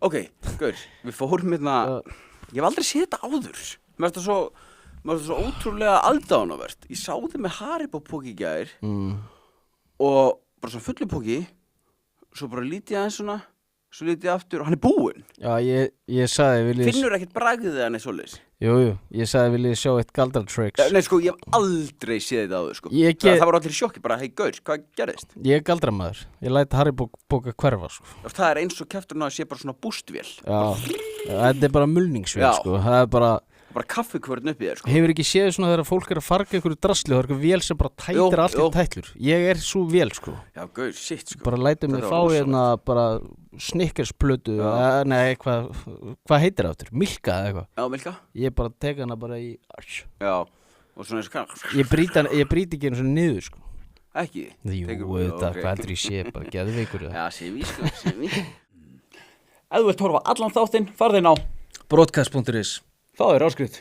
Ok, gaur, við fórum hérna, ég hef aldrei séð þetta áður. Mér finnst það svo ótrúlega aðdáunarvert. Ég sá þið með Haribo-póki í gær og bara svona fullu póki, svo bara lítið aðeins svona, svo lítið aftur og hann búinn. Já, ég sagði viljið... Finnur ekkert bragðið hann svoleiðis? Jú, ég sagði viljið sjá eitt galdratricks. Nei, sko, ég hef aldrei séð þetta áður, sko. Það var allir í sjokki, bara, hei, gaur, hvað gerðist? Ég galdramæður. Ég læt Haribo-póka hverfa, sko. Það er eins og kjafturinn að sé bara svona bústvél. Já, þetta er bara mulningsvél, sko. Það er bara kaffekvörn upp í þér, sko. Hefur ekki séð svona þegar fólk er að farga einhverju drasli og það er eitthvað vél sem bara tætir allt í tætlur. Ég er svo vél, sko. Já, gaur, shit, sko. Bara lætum mig fá hérna bara Snickersplötu, nei, hvað heitir það aftur? Milka eða eitthvað? Já, Milka. Ég bara tek hana bara í... Já, og svona eins og kann. Ég brýti ekki einu svona niður, sko. Ekki? Jú, þetta, hvað heldur ég sé, bara geðveikur. Já, sér við. Ef þú vilt horfa allan þáttinn, farðu inn á broadcast.is. Fáðu þér áskrift.